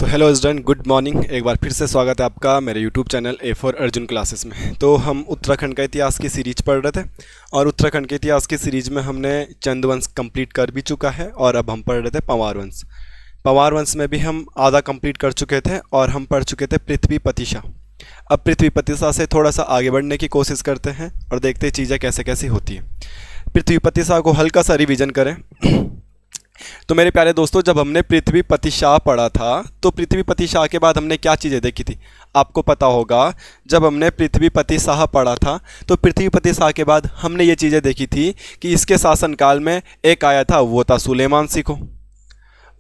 तो hello student, good morning. एक बार फिर से स्वागत है आपका मेरे YouTube channel A for Arjun classes में। तो हम उत्तराखंड का इतिहास की सीरीज पढ़ रहे थे और उत्तराखंड के इतिहास की सीरीज में हमने चंदवंश कंप्लीट कर भी चुका है और अब हम पढ़ रहे थे पंवार वंश। पंवार वंश में भी हम आधा कंप्लीट कर चुके थे और हम पढ़ चुके थे पृथ्वी पतिशा। अब पृथ्वी पतिशा से थोड़ा सा आगे बढ़ने की कोशिश करते हैं और देखते हैं चीज़ें कैसे कैसी होती हैं। पृथ्वी पतिशा को हल्का सा रिवीजन करें तो मेरे प्यारे दोस्तों, जब हमने पृथ्वी पतिशा पढ़ा था तो पृथ्वी पतिशा के बाद हमने क्या चीज़ें देखी थी आपको पता होगा। जब हमने पृथ्वी पतिशाह पढ़ा था तो पृथ्वी पतिशाह के बाद हमने ये चीज़ें देखी थी कि इसके शासनकाल में एक आया था, वो था सुलेमान सिको।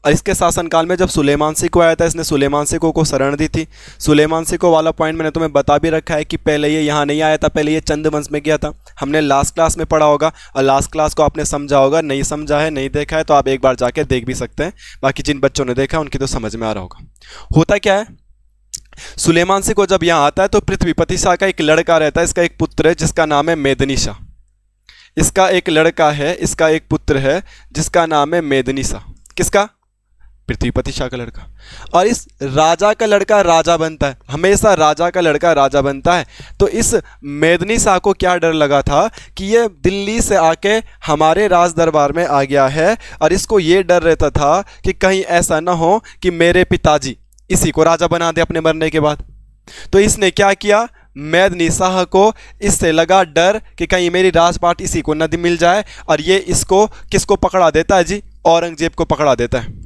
और इसके शासनकाल में जब सुलेमान सिको आया था, इसने सुलेमान सिको को शरण दी थी। सुलेमान सिको वाला पॉइंट मैंने तुम्हें बता भी रखा है कि पहले ये यहाँ नहीं आया था, पहले ये चंदवंश में गया था। हमने लास्ट क्लास में पढ़ा होगा और लास्ट क्लास को आपने समझा होगा, नहीं समझा है, नहीं देखा है तो आप एक बार जाके देख भी सकते हैं। बाकी जिन बच्चों ने देखा उनकी तो समझ में आ रहा होगा। होता क्या है, सुलेमान सिको जब यहाँ आता है तो पृथ्वी पतिशा का एक लड़का रहता है, इसका एक पुत्र है जिसका नाम है मेदनीसा। इसका एक लड़का है, इसका एक पुत्र है जिसका नाम है मेदनीसा। किसका? पृथ्वी पतिशा का लड़का। और इस राजा का लड़का राजा बनता है, हमेशा राजा का लड़का राजा बनता है। तो इस मेदनीसा को क्या डर लगा था कि ये दिल्ली से आके हमारे राज दरबार में आ गया है और इसको ये डर रहता था कि कहीं ऐसा ना हो कि मेरे पिताजी इसी को राजा बना दे अपने मरने के बाद। तो इसने क्या किया, मेदनीसा को इससे लगा डर कि कहीं मेरी राजपाट इसी को न मिल जाए और ये इसको किसको पकड़ा देता है जी, औरंगजेब को पकड़ा देता है।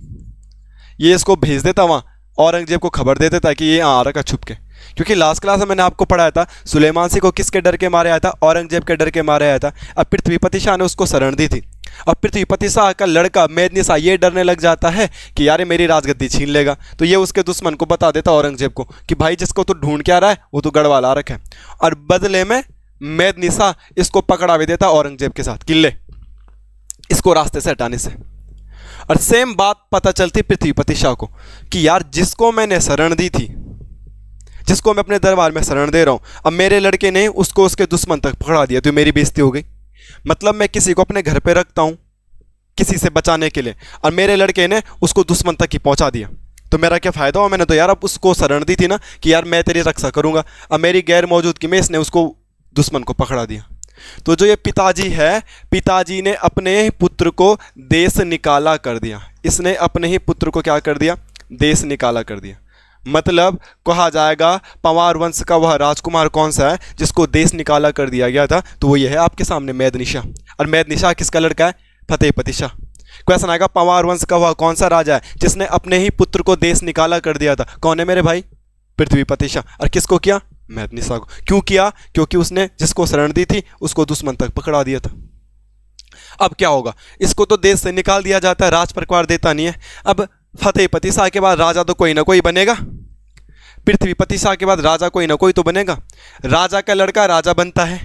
ये इसको भेज देता वहाँ, औरंगजेब को खबर दे देता कि ये आ रखा छुप के। क्योंकि लास्ट क्लास में मैंने आपको पढ़ाया था सुलेमान सिको किसके डर के मारे आया था, औरंगजेब के डर के मारे आया था। अब पृथ्वी पतिशा ने उसको शरण दी थी। अब पृथ्वी पतिशा का लड़का मेदनीसा ये डरने लग जाता है कि यार मेरी राजगद्दी छीन लेगा। तो ये उसके दुश्मन को बता देता औरंगजेब को कि भाई जिसको तो ढूंढ के आ रहा है वो तो गढ़वाल आ रखा है। और बदले में मेदनीसा इसको पकड़ा भी देता औरंगजेब के साथ, किले इसको रास्ते से हटाने से। और सेम बात पता चलती पृथ्वी पतिशा को कि यार जिसको मैंने शरण दी थी, जिसको मैं अपने दरबार में शरण दे रहा हूं, अब मेरे लड़के ने उसको उसके दुश्मन तक पकड़ा दिया तो मेरी बेइज्जती हो गई। मतलब मैं किसी को अपने घर पे रखता हूं किसी से बचाने के लिए और मेरे लड़के ने उसको दुश्मन तक ही पहुंचा दिया, तो मेरा क्या फ़ायदा हुआ। मैंने तो यार अब उसको शरण दी थी ना कि यार मैं तेरी रक्षा करूंगा, अब मेरी गैर मौजूदगी में इसने उसको दुश्मन को पकड़ा दिया। तो जो ये पिताजी है, पिताजी ने अपने पुत्र को देश निकाला कर दिया। इसने अपने ही पुत्र को क्या कर दिया, देश निकाला कर दिया। मतलब कहा जाएगा पंवार वंश का वह राजकुमार कौन सा है जिसको देश निकाला कर दिया गया था, तो वो ये है आपके सामने मेदनीसा। और मेदनीसा किसका लड़का है, फतेह पतिशा। क्वेश्चन आएगा पंवार वंश का वह कौन सा राजा है जिसने अपने ही पुत्र को देश निकाला कर दिया था। कौन है मेरे भाई, पृथ्वी पतिशा। और किसको किया, मेदनीसा को। क्यों किया, क्योंकि उसने जिसको शरण दी थी उसको दुश्मन तक पकड़ा दिया था। अब क्या होगा, इसको तो देश से निकाल दिया जाता है, राज परवार देता नहीं है। अब फतेह पतिशा के बाद राजा तो कोई ना कोई बनेगा, पृथ्वी पतिशा के बाद राजा कोई ना कोई तो बनेगा। राजा का लड़का राजा बनता है,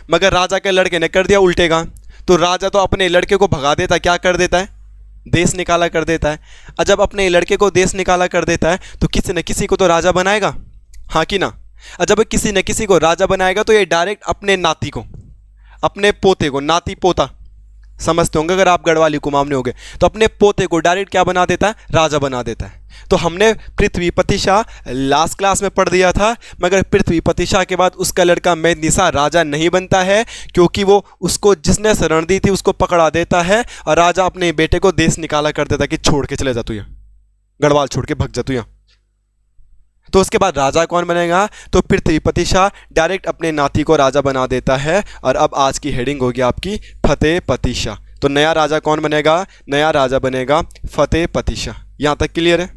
मगर राजा के लड़के ने कर दिया उल्टे काम। तो राजा तो अपने लड़के को भगा देता, क्या कर देता है, देश निकाला कर देता है। और जब अपने लड़के को देश निकाला कर देता है तो किसी न किसी को तो राजा बनाएगा, हाँ कि ना। और जब किसी न किसी को राजा बनाएगा तो ये डायरेक्ट अपने नाती को, अपने पोते को, नाती पोता समझते होंगे अगर आप गढ़वाली कुमावने होंगे, तो अपने पोते को डायरेक्ट क्या बना देता है, राजा बना देता है। तो हमने पृथ्वी पतिशा लास्ट क्लास में पढ़ दिया था, मगर पृथ्वी पतिशा के बाद उसका लड़का मेदनीसा राजा नहीं बनता है, क्योंकि वो उसको जिसने शरण दी थी उसको पकड़ा देता है और राजा अपने बेटे को देश निकाला कर देता है कि छोड़ के चले जा तू, यहाँ गढ़वाल छोड़ के भग जा तू यहाँ। तो उसके बाद राजा कौन बनेगा, तो पृथ्वी पतिशा डायरेक्ट अपने नाती को राजा बना देता है। और अब आज की हेडिंग होगी आपकी फतेह पतिशा। तो नया राजा कौन बनेगा, नया राजा बनेगा फतेह पतिशा। यहाँ तक क्लियर है।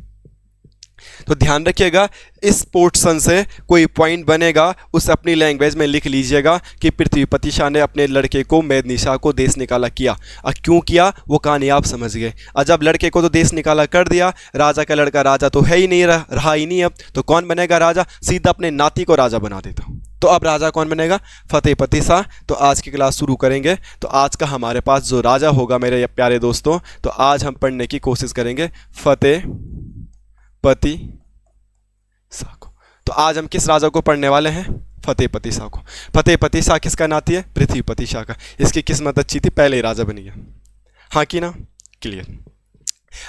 तो ध्यान रखिएगा, इस पोर्शन से कोई पॉइंट बनेगा उसे अपनी लैंग्वेज में लिख लीजिएगा कि पृथ्वी पतिशा ने अपने लड़के को मेदनीसा को देश निकाला किया। और क्यों किया वो कहानी आप समझ गए। और जब लड़के को तो देश निकाला कर दिया, राजा का लड़का राजा तो है ही नहीं, रहा ही नहीं। अब तो कौन बनेगा राजा, सीधा अपने नाती को राजा बना देता। तो अब राजा कौन बनेगा, फतेह पतिशा। तो आज की क्लास शुरू करेंगे। तो आज का हमारे पास जो राजा होगा मेरे प्यारे दोस्तों, तो आज हम पढ़ने की कोशिश करेंगे फतेह पतिशा को। तो आज हम किस राजा को पढ़ने वाले हैं, फतेह पतिशा को। फतेह पतिशा किसका नाती है, पृथ्वी पतिशा का। इसकी किस्मत अच्छी थी, पहले ही राजा बन गया, हाँ कि ना, क्लियर।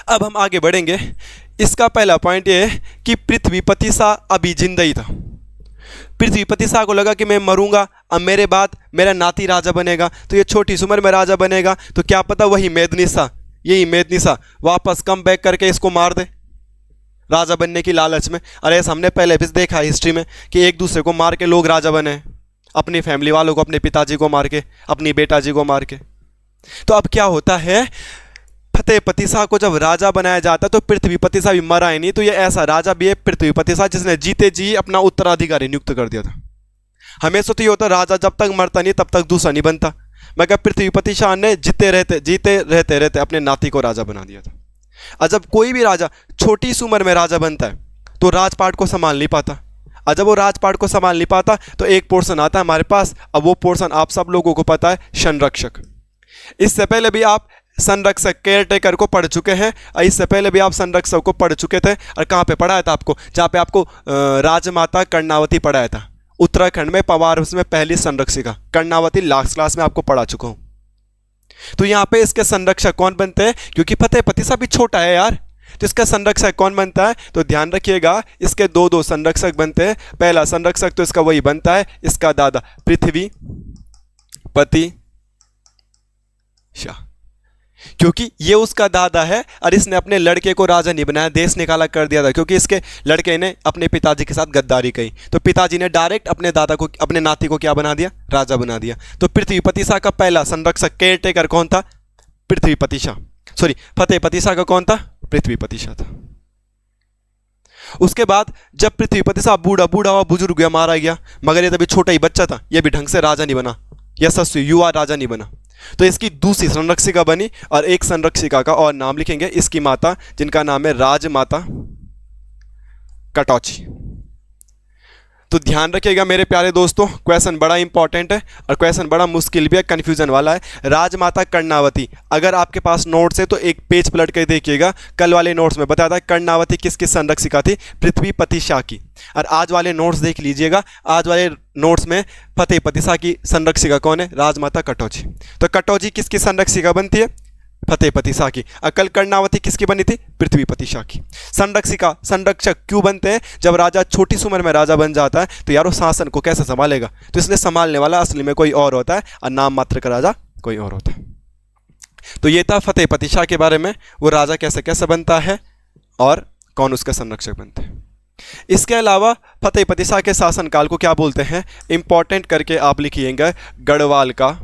अब हम आगे बढ़ेंगे। इसका पहला पॉइंट ये है कि पृथ्वीपति शाह अभी जिंदा ही था। पृथ्वीपति शाह को लगा कि मैं मरूंगा, अब मेरे बाद मेरा नाती राजा बनेगा, तो ये छोटी सी उम्र में राजा बनेगा, तो क्या पता वही मेदनी शाह, यही मेदनी शाह वापस कम बैक करके इसको मार दे राजा बनने की लालच में। अरे ऐसा हमने पहले भी देखा है हिस्ट्री में कि एक दूसरे को मार के लोग राजा बने हैं, अपनी फैमिली वालों को, अपने पिताजी को मार के, अपनी बेटाजी को मार के। तो अब क्या होता है, फतेहपति शाह को जब राजा बनाया जाता है तो पृथ्वीपति शाह भी मरा ही नहीं, तो ये ऐसा राजा भी है पृथ्वीपति शाह जिसने जीते जी अपना उत्तराधिकारी नियुक्त कर दिया था। हमेशा तो ये होता राजा जब तक मरता नहीं तब तक दूसरा नहीं बनता, मगर पृथ्वीपति शाह ने जीते रहते अपने नाती को राजा बना दिया था। और जब कोई भी राजा छोटी सी उम्र में राजा बनता है तो राजपाट को संभाल नहीं पाता, और जब वो राजपाट को संभाल नहीं पाता तो एक पोर्शन आता है हमारे पास। अब वो पोर्शन आप सब लोगों को पता है, संरक्षक। इससे पहले भी आप संरक्षक केयर टेकर को पढ़ चुके हैं, और इससे पहले भी आप संरक्षक को पढ़ चुके थे। और कहाँ पे पढ़ाया था आपको, जहाँ पे आपको राजमाता कर्णावती पढ़ाया था, उत्तराखंड में पवार में पहली संरक्षिका कर्णावती, लास्ट क्लास में आपको पढ़ा चुका हूँ। तो यहाँ पे इसके संरक्षक कौन बनते हैं, क्योंकि फतेहपति शाह भी छोटा है यार, तो इसका संरक्षक कौन बनता है, तो ध्यान रखिएगा इसके दो संरक्षक बनते हैं। पहला संरक्षक तो इसका वही बनता है, इसका दादा पृथ्वीपति शाह, क्योंकि ये उसका दादा है और इसने अपने लड़के को राजा नहीं बनाया, देश निकाला कर दिया था, क्योंकि इसके लड़के ने अपने पिताजी के साथ गद्दारी की, तो पिताजी ने डायरेक्ट अपने दादा को, अपने नाती को क्या बना दिया, राजा बना दिया। तो पृथ्वीपति शाह का पहला संरक्षक केयर टेकर कौन था, पृथ्वीपति शाह, सॉरी फतेहपति शाह का कौन था, पृथ्वीपति शाह था। उसके बाद जब पृथ्वीपति शाह बूढ़ा हुआ, बुजुर्ग गया, मारा गया, मगर ये तभी छोटा ही बच्चा था, ये भी ढंग से राजा नहीं बना, यशस्वी युवा राजा नहीं बना, तो इसकी दूसरी संरक्षिका बनी। और एक संरक्षिका का और नाम लिखेंगे, इसकी माता जिनका नाम है राजमाता कटौची। तो ध्यान रखिएगा मेरे प्यारे दोस्तों, क्वेश्चन बड़ा इंपॉर्टेंट है और क्वेश्चन बड़ा मुश्किल भी है, कंफ्यूजन वाला है। राजमाता कर्णावती, अगर आपके पास नोट्स है तो एक पेज पलट कर देखिएगा, कल वाले नोट्स में बताया था कर्णावती किसकी संरक्षिका थी, पृथ्वीपति शाह की। और आज वाले नोट्स देख लीजिएगा, आज वाले नोट्स में फतेहपति शाह की संरक्षिका कौन है, राजमाता कटौची। तो कटौची किसकी संरक्षिका बनती है, फतेहपति शाह की। अकल कर्णावती किसकी बनी थी, पृथ्वीपति शाह की। संरक्षक क्यों बनते हैं, जब राजा छोटी सी उम्र में राजा बन जाता है तो यार वो शासन को कैसे संभालेगा, तो इसलिए संभालने वाला असली में कोई और होता है और नाम मात्र का राजा कोई और होता है। तो ये था फतेहपति शाह के बारे में, वो राजा कैसे कैसे बनता है और कौन उसका संरक्षक बनते हैं। इसके अलावा फतेहपति शाह के शासनकाल को क्या बोलते हैं, इंपॉर्टेंट करके आप लिखिएगा, गढ़वाल का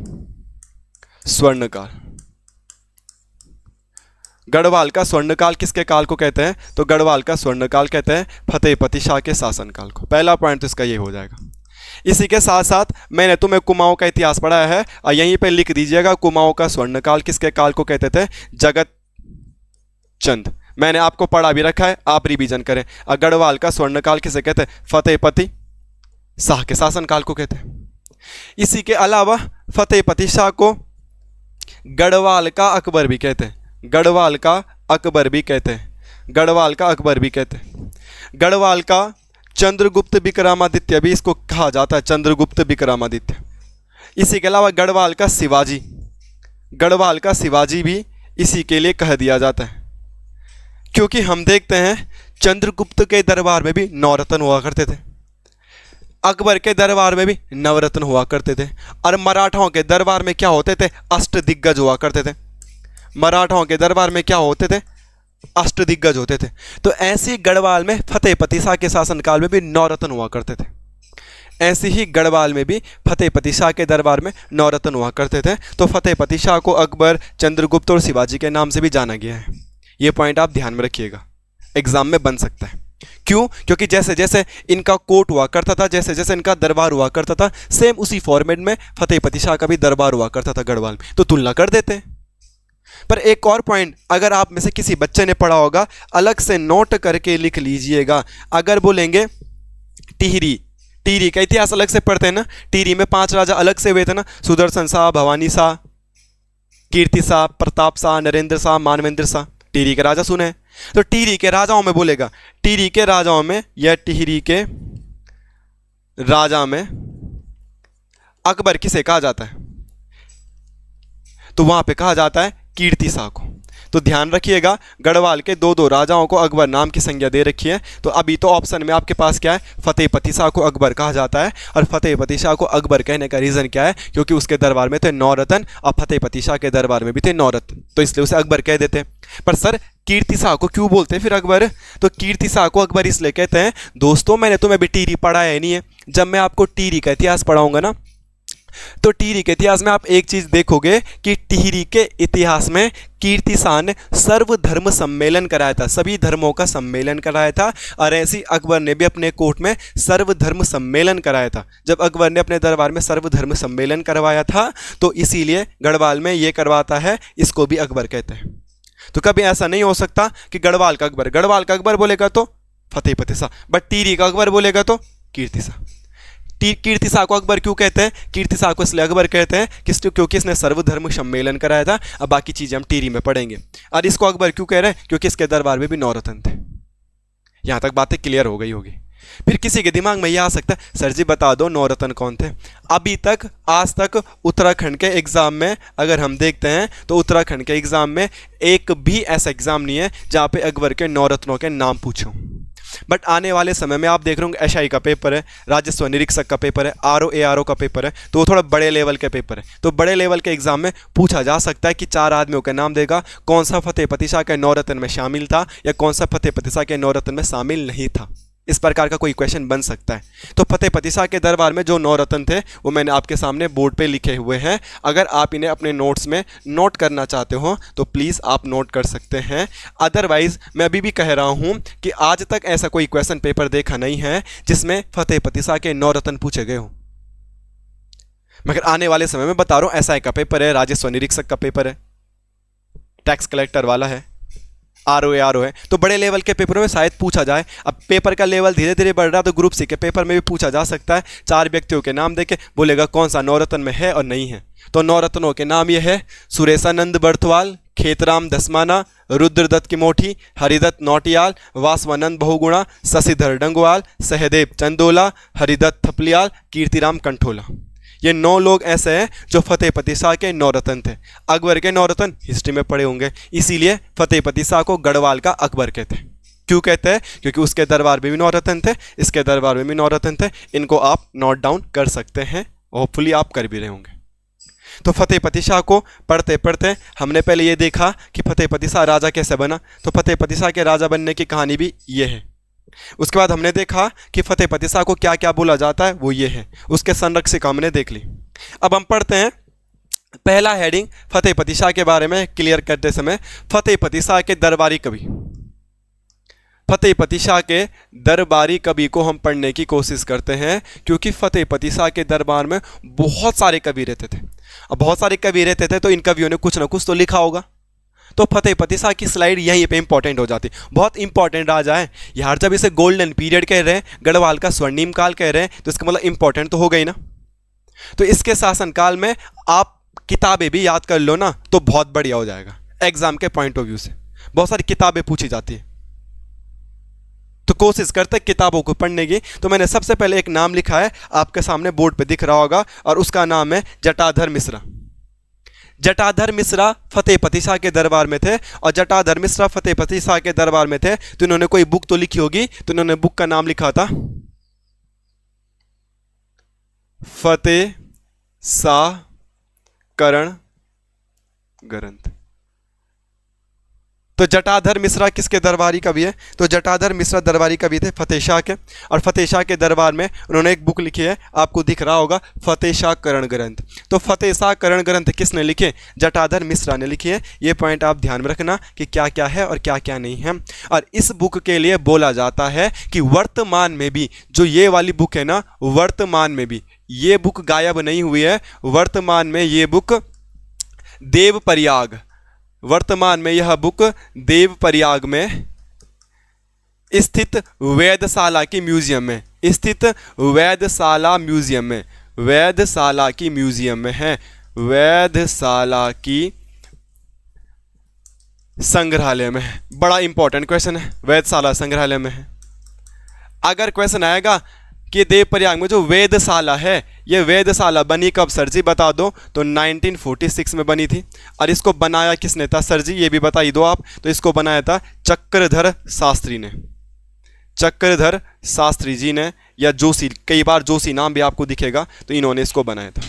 स्वर्णकाल। गढ़वाल का स्वर्णकाल किसके काल को कहते हैं, तो गढ़वाल का स्वर्णकाल कहते हैं फतेहपति शाह के शासनकाल को। पहला पॉइंट तो इसका ये हो जाएगा। इसी के साथ साथ मैंने तुम्हें कुमाऊं का इतिहास पढ़ाया है और यहीं पे लिख दीजिएगा, कुमाऊं का स्वर्णकाल किसके काल को कहते थे, जगत चंद। मैंने आपको पढ़ा भी रखा है, आप रिवीजन करें। और गढ़वाल का स्वर्णकाल किसे कहते हैं, फतेहपति शाह के शासनकाल को कहते हैं। इसी के अलावा फतेहपति शाह को गढ़वाल का अकबर भी कहते हैं, गढ़वाल का अकबर भी कहते हैं, गढ़वाल का अकबर भी कहते हैं। गढ़वाल का चंद्रगुप्त विक्रमादित्य भी इसको कहा जाता है, चंद्रगुप्त विक्रमादित्य। इसी के अलावा गढ़वाल का शिवाजी, गढ़वाल का शिवाजी भी इसी के लिए कह दिया जाता है, क्योंकि हम देखते हैं चंद्रगुप्त के दरबार में भी नवरत्न हुआ करते थे, अकबर के दरबार में भी नवरत्न हुआ करते थे, और मराठाओं के दरबार में क्या होते थे, अष्टदिग्गज हुआ करते थे। मराठाओं के दरबार में क्या होते थे, अष्टदिग्गज होते थे। तो ऐसी गढ़वाल में फतेहपति शाह के शासनकाल में भी नवरत्न हुआ करते थे, ऐसे ही गढ़वाल में भी फतेहपति शाह के दरबार में नवरत्न हुआ करते थे। तो फतेहपति शाह को अकबर, चंद्रगुप्त और शिवाजी के नाम से भी जाना गया है। ये पॉइंट आप ध्यान में रखिएगा, एग्जाम में बन सकता है। क्यों, क्योंकि जैसे जैसे इनका कोर्ट हुआ करता था, जैसे जैसे इनका दरबार हुआ करता था, सेम उसी फॉर्मेट में फतेहपति शाह का भी दरबार हुआ करता था गढ़वाल में, तो तुलना कर देते हैं। पर एक और पॉइंट अगर आप में से किसी बच्चे ने पढ़ा होगा, अलग से नोट करके लिख लीजिएगा। अगर बोलेंगे टिहरी, टिहरी का इतिहास अलग से पढ़ते हैं ना, टिहरी में 5 राजा अलग से हुए थे ना, सुदर्शन शाह, भवानी शाह, कीर्ति शाह, प्रताप शाह, नरेंद्र शाह, मानवेंद्र शाह, टिहरी के राजा सुने। तो टिहरी के राजाओं में बोलेगा, टिहरी के राजाओं में या टिहरी के राजा में अकबर किसे कहा जाता है, तो वहां पे कहा जाता है कीर्ति शाह को। तो ध्यान रखिएगा, गढ़वाल के दो दो राजाओं को अकबर नाम की संज्ञा दे रखी है। तो अभी तो ऑप्शन में आपके पास क्या है, फतेहपति शाह को अकबर कहा जाता है। और फतेहपति शाह को अकबर कहने का रीज़न क्या है, क्योंकि उसके दरबार में थे 9 रत्न और फतेहपति शाह के दरबार में भी थे 9 रत्न, तो इसलिए उसे अकबर कह देते हैं। पर सर कीर्ति शाह को क्यों बोलते हैं फिर अकबर? तो कीर्ति शाह को अकबर इसलिए कहते हैं, दोस्तों मैंने तुम्हें भी टिहरी पढ़ाया है नहीं है, जब मैं आपको टिहरी का इतिहास पढ़ाऊंगा ना, तो टिहरी के इतिहास में आप एक चीज देखोगे कि टिहरी के इतिहास में कीर्ति शाह ने सर्वधर्म सम्मेलन कराया था, सभी धर्मों का सम्मेलन कराया था। और ऐसी अकबर ने भी अपने कोर्ट में सर्वधर्म सम्मेलन कराया था। जब अकबर ने अपने दरबार में सर्वधर्म सम्मेलन करवाया था, तो इसीलिए गढ़वाल में ये करवाता है, इसको भी अकबर कहते हैं। तो कभी ऐसा नहीं हो सकता कि गढ़वाल का अकबर बोलेगा तो फतेहपति शाह, बट टिहरी का अकबर बोलेगा तो कीर्ति शाह। कीर्ति शाह को अकबर क्यों कहते हैं? कीर्ति शाह को इसलिए अकबर कहते हैं क्योंकि इसने सर्वधर्म सम्मेलन कराया था। अब बाकी चीजें हम टिहरी में पढ़ेंगे। और इसको अकबर क्यों कह रहे हैं? क्योंकि इसके दरबार में भी 9 रत्न थे। यहां तक बातें क्लियर हो गई होगी। फिर किसी के दिमाग में यह आ सकता है, सर जी बता दो 9 रत्न कौन थे? अभी तक आज तक उत्तराखंड के एग्जाम में अगर हम देखते हैं तो उत्तराखंड के एग्जाम में एक भी ऐसा एग्जाम नहीं है जहां पे अकबर के 9 रत्नों के नाम पूछो। बट आने वाले समय में आप देख रहे होंगे, एसआई का पेपर है, राजस्व निरीक्षक का पेपर है, आरओ एआरओ का पेपर है, तो वो थोड़ा बड़े लेवल के पेपर है। तो बड़े लेवल के एग्जाम में पूछा जा सकता है कि 4 आदमियों के नाम देगा, कौन सा फतेहपति शाह के 9 रत्न में शामिल था या कौन सा फतेहपति शाह के 9 रत्न में शामिल नहीं था। इस प्रकार का कोई क्वेश्चन बन सकता है। तो फतेहपति शाह के दरबार में जो 9 रत्न थे वो मैंने आपके सामने बोर्ड पे लिखे हुए हैं। अगर आप इन्हें अपने नोट्स में नोट करना चाहते हो तो प्लीज़ आप नोट कर सकते हैं। अदरवाइज मैं अभी भी कह रहा हूँ कि आज तक ऐसा कोई क्वेश्चन पेपर देखा नहीं है जिसमें फतेहपति शाह के 9 रत्न पूछे गए हो। मगर आने वाले समय में बता रहा हूँ, एसआई का पेपर है, राजस्व निरीक्षक का पेपर है, टैक्स कलेक्टर वाला है, आरओ है, तो बड़े लेवल के पेपरों में शायद पूछा जाए। अब पेपर का लेवल धीरे धीरे बढ़ रहा है, तो ग्रुप सी के पेपर में भी पूछा जा सकता है। 4 व्यक्तियों के नाम देके बोलेगा कौन सा 9 रत्न में है और नहीं है। तो 9 रत्नों के नाम ये है, सुरेशानंद बर्थवाल, खेतराम दसमाना, रुद्रदत्त की मोठी, हरिदत्त नौटियाल, वासवानंद बहुगुणा, शशिधर डंगवाल, सहदेव चंदोला, हरिदत्त थपलियाल, कीर्तिराम कंठोला। ये 9 लोग ऐसे हैं जो फतेहपति शाह के 9 रत्न थे। अकबर के 9 रत्न हिस्ट्री में पढ़े होंगे, इसीलिए फतेहपति शाह को गढ़वाल का अकबर कहते हैं। क्यों कहते हैं? क्योंकि उसके दरबार में भी 9 रत्न थे, इसके दरबार में भी 9 रत्न थे। इनको आप नोट डाउन कर सकते हैं, होपफुली आप कर भी रहे होंगे। तो फतेहपति शाह को पढ़ते पढ़ते हमने पहले ये देखा कि फतेहपति शाह राजा कैसे बना। तो फतेहपति शाह के राजा बनने की कहानी भी ये है। उसके बाद हमने देखा कि फतेहपति शाह को क्या क्या बोला जाता है, वो ये है। उसके संरक्षक हमने देख ली। अब हम पढ़ते हैं पहला हेडिंग फतेहपति शाह के बारे में क्लियर करते समय, फतेहपति शाह के दरबारी कवि। फतेहपति शाह के दरबारी कवि को हम पढ़ने की कोशिश करते हैं, क्योंकि फतेहपति शाह के दरबार में बहुत सारे कवि रहते थे। अब बहुत सारे कवि रहते थे तो इन कवियों ने कुछ ना कुछ तो लिखा होगा। तो फतेहपति शाह की स्लाइड यहीं पे इंपॉर्टेंट हो जाती। बहुत इंपॉर्टेंट राजा है यार। जब इसे गोल्डन पीरियड कह रहे हैं, गढ़वाल का स्वर्णिम काल कह रहे हैं, तो इसका मतलब इंपॉर्टेंट तो हो गई ना। तो इसके शासनकाल में आप किताबें भी याद कर लो ना तो बहुत बढ़िया हो जाएगा। एग्जाम के पॉइंट ऑफ व्यू से बहुत सारी किताबें पूछी जाती है, तो कोशिश करते हैं किताबों को पढ़ने की। तो मैंने सबसे पहले एक नाम लिखा है, आपके सामने बोर्ड पे दिख रहा होगा, और उसका नाम है जटाधर मिश्रा। जटाधर मिश्रा फतेहपति शाह के दरबार में थे, और जटाधर मिश्रा फतेहपति शाह के दरबार में थे तो इन्होंने कोई बुक तो लिखी होगी। तो इन्होंने बुक का नाम लिखा था फतेह शाह करण ग्रंथ। तो जटाधर मिश्रा किसके दरबारी कवि है? तो जटाधर मिश्रा दरबारी कवि थे फतेह शाह के, और फतेह शाह के दरबार में उन्होंने एक बुक लिखी है, आपको दिख रहा होगा, फतेह शाह करण ग्रंथ। तो फतेह शाह करण ग्रंथ किसने लिखे? जटाधर मिश्रा ने लिखी है। ये पॉइंट आप ध्यान में रखना कि क्या क्या है और क्या क्या नहीं है। और इस बुक के लिए बोला जाता है कि वर्तमान में भी जो ये वाली बुक है ना, वर्तमान में भी ये बुक गायब नहीं हुई है। वर्तमान में ये बुक देवप्रयाग, वर्तमान में यह बुक देवप्रयाग में स्थित वेधशाला की म्यूजियम में, स्थित वेधशाला म्यूजियम में, वेधशाला की म्यूजियम में है, वेधशाला की संग्रहालय में है। बड़ा इंपॉर्टेंट क्वेश्चन है, वेधशाला संग्रहालय में है। अगर क्वेश्चन आएगा कि देव प्रयाग में जो वेधशाला है, ये वेधशाला बनी कब सर जी बता दो। तो 1946 में बनी थी। और इसको बनाया किसने था सर जी, ये भी बता ही दो आप। तो इसको बनाया था चक्रधर शास्त्री ने, चक्रधर शास्त्री जी ने, या जोशी, कई बार जोशी नाम भी आपको दिखेगा, तो इन्होंने इसको बनाया था।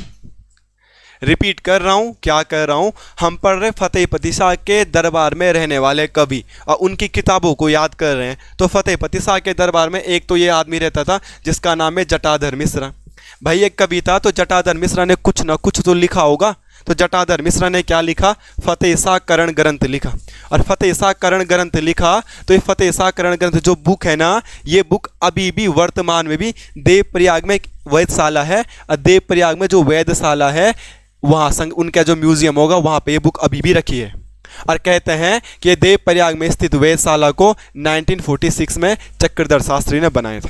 रिपीट कर रहा हूँ, क्या कर रहा हूँ, हम पढ़ रहे फतेहपति शाह के दरबार में रहने वाले कवि और उनकी किताबों को याद कर रहे हैं। तो फतेहपति शाह के दरबार में एक तो ये आदमी रहता था जिसका नाम है जटाधर मिश्रा। भाई एक कवि था, तो जटाधर मिश्रा ने कुछ ना कुछ तो लिखा होगा। तो जटाधर मिश्रा ने क्या लिखा, फतेह शाह करण ग्रंथ लिखा। और फतेह शाह करण ग्रंथ लिखा, तो ये फतेह शाह करण ग्रंथ जो बुक है ना, ये बुक अभी भी वर्तमान में भी देवप्रयाग में एक वेधशाला है, और देवप्रयाग में जो वेधशाला है वहाँ संग उनका जो म्यूजियम होगा वहाँ पे ये बुक अभी भी रखी है। और कहते हैं कि देवप्रयाग में स्थित वेधशाला को 1946 में चक्रधर शास्त्री ने बनाया था।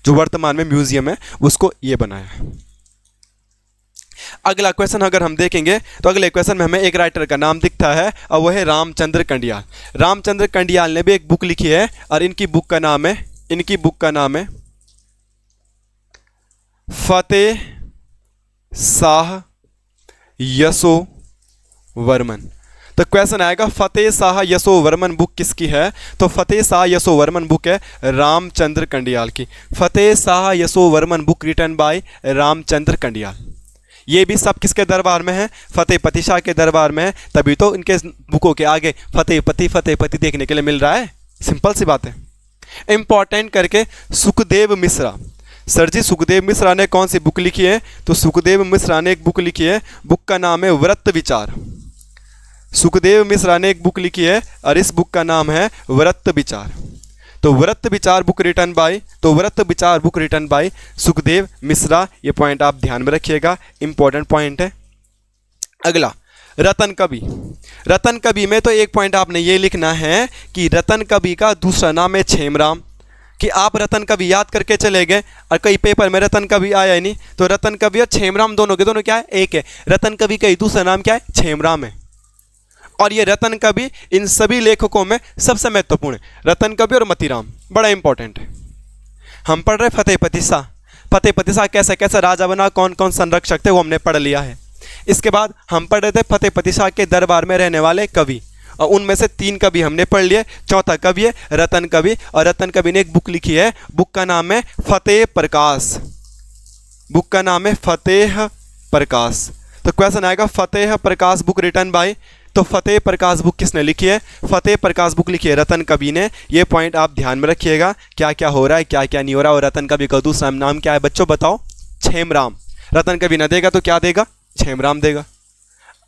जो वर्तमान में म्यूजियम है उसको ये बनाया है। अगला क्वेश्चन अगर हम देखेंगे तो अगले क्वेश्चन में हमें एक राइटर का नाम दिखता है और वह है रामचंद्र कंडियाल। रामचंद्र कंडियाल ने भी एक बुक लिखी है और इनकी बुक का नाम है फतेह शाह यशोवर्मन। तो क्वेश्चन आएगा फतेह शाह यशोवर्मन बुक किसकी है। तो फतेह शाह यशोवर्मन बुक है रामचंद्र कंडियाल की। Fateh Shah Yashovarman book written by Ramchandra Kandiyal. ये भी सब किसके दरबार में है, फतेहपति शाह के दरबार में है, तभी तो इनके बुकों के आगे फतेहपति देखने के लिए मिल रहा है। सिंपल सी बात है। इंपॉर्टेंट करके सुखदेव मिश्रा, सर जी सुखदेव मिश्रा ने कौन सी बुक लिखी है। तो सुखदेव मिश्रा ने एक बुक लिखी है, बुक का नाम है व्रत विचार। सुखदेव मिश्रा ने एक बुक लिखी है और इस बुक का नाम है व्रत विचार। तो Vrat Vichar book written by Sukhdev Mishra. ये पॉइंट आप ध्यान में रखिएगा, इंपॉर्टेंट पॉइंट है। अगला रतन कवि। रतन कवि में तो एक पॉइंट आपने ये लिखना है कि रतन कवि का दूसरा नाम है छेमराम। कि आप रतन कवि याद करके चले गए और कई पेपर में रतन कवि आया ही नहीं। तो रतन कवि और छेमराम दोनों के दोनों क्या है, एक है। रतन कवि का ही दूसरा नाम क्या है, छेमराम है। और ये रतन कवि इन सभी लेखकों में सबसे महत्वपूर्ण है। रतन कवि और मतीराम बड़ा इंपॉर्टेंट है। हम पढ़ रहे फतेहपति शाह। फतेहपति शाह कैसे कैसे राजा बना, कौन कौन संरक्षक थे, वो हमने पढ़ लिया है। इसके बाद हम पढ़ रहे थे फतेहपति शाह के दरबार में रहने वाले कवि, और उनमें से 3 कवि हमने पढ़ लिए। चौथा कवि है रतन कवि, और रतन कवि ने एक बुक लिखी है, बुक का नाम है फतेह प्रकाश। बुक का नाम है फतेह प्रकाश। तो क्वेश्चन आएगा फतेह प्रकाश बुक रिटन बाय। तो फतेह प्रकाश बुक किसने लिखी है, फतेह प्रकाश बुक लिखी है रतन कवि ने। ये पॉइंट आप ध्यान में रखिएगा, क्या क्या हो रहा है क्या क्या नहीं हो रहा। और रतन कवि का दूसरा नाम क्या है बच्चों, बताओ, छेमराम। रतन कवि न देगा तो क्या देगा, छेमराम देगा।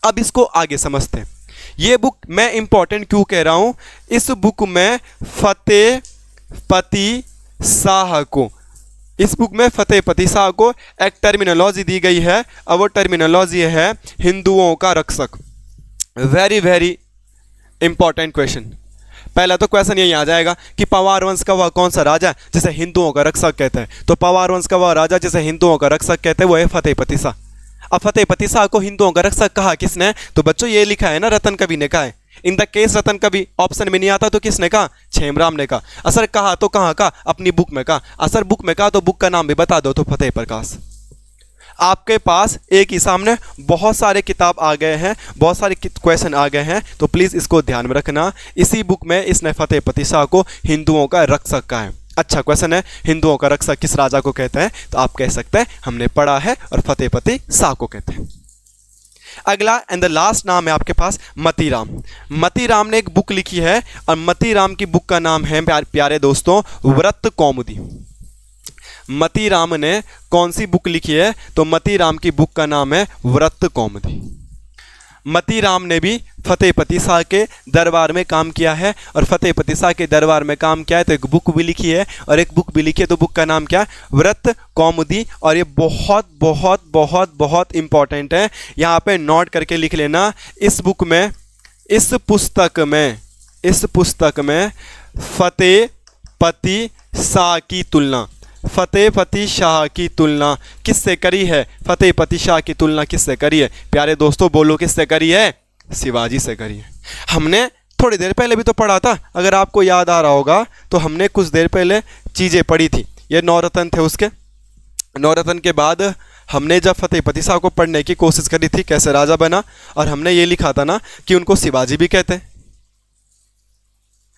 अब इसको आगे समझते हैं। ये बुक मैं इंपॉर्टेंट क्यों कह रहा हूं, इस बुक में फतेहपति शाह को, इस बुक में फतेहपति शाह को एक टर्मिनोलॉजी दी गई है, और वो टर्मिनोलॉजी है हिंदुओं का रक्षक। Very very important question. पहला तो क्वेश्चन यही आ जाएगा कि पवार वंश का वह कौन सा राजा जिसे हिंदुओं का रक्षक कहते हैं। तो पवार वंश का वह राजा जिसे हिंदुओं का रक्षक कहते हैं वो है फतेहपति शाह। अब फतेहपति शाह को हिंदुओं का रक्षक कहा किसने, तो बच्चों ये लिखा है ना, रतन कवि ने कहा है। इन द केस रतन कवि ऑप्शन में नहीं आता, तो किसने कहा, छेमराम ने कहा। असर कहा तो कहाँ का, अपनी बुक में कहा। असर बुक में कहा तो बुक का नाम भी बता दो, तो फतेह प्रकाश। आपके पास एक ही सामने बहुत सारे किताब आ गए हैं, बहुत सारे क्वेश्चन आ गए हैं, तो प्लीज़ इसको ध्यान में रखना। इसी बुक में इसने फतेहपति शाह को हिंदुओं का रक्षक कहा है। अच्छा क्वेश्चन है, हिंदुओं का रक्षक किस राजा को कहते हैं, तो आप कह सकते हैं हमने पढ़ा है और फतेहपति शाह को कहते हैं। अगला एंड द लास्ट नाम है आपके पास मतीराम। मतीराम ने एक बुक लिखी है और मतीराम की बुक का नाम है प्यारे दोस्तों व्रत कौमुदी। मतीराम ने कौन सी बुक लिखी है, तो मतीराम की बुक का नाम है व्रत कौमुदी। मतीराम ने भी फतेहपति शाह के दरबार में काम किया है, और फतेहपति शाह के दरबार में काम किया है तो एक बुक भी लिखी है, और एक बुक भी लिखी है, तो बुक का नाम क्या है, व्रत कौमुदी। और ये बहुत बहुत बहुत बहुत इंपॉर्टेंट है, यहाँ पे नोट करके लिख लेना। इस बुक में, इस पुस्तक में फतेहपति शाह की तुलना, फतेहपति शाह की तुलना किससे करी है, फतेहपति शाह की तुलना किससे करी है, प्यारे दोस्तों बोलो किससे करी है, शिवाजी से करी है। हमने थोड़ी देर पहले भी तो पढ़ा था, अगर आपको याद आ रहा होगा तो हमने कुछ देर पहले चीज़ें पढ़ी थी। ये 9 रत्न थे उसके, नवरत्न के बाद हमने जब फतेहपति शाह को पढ़ने की कोशिश करी थी कैसे राजा बना, और हमने ये लिखा था ना कि उनको शिवाजी भी कहते हैं।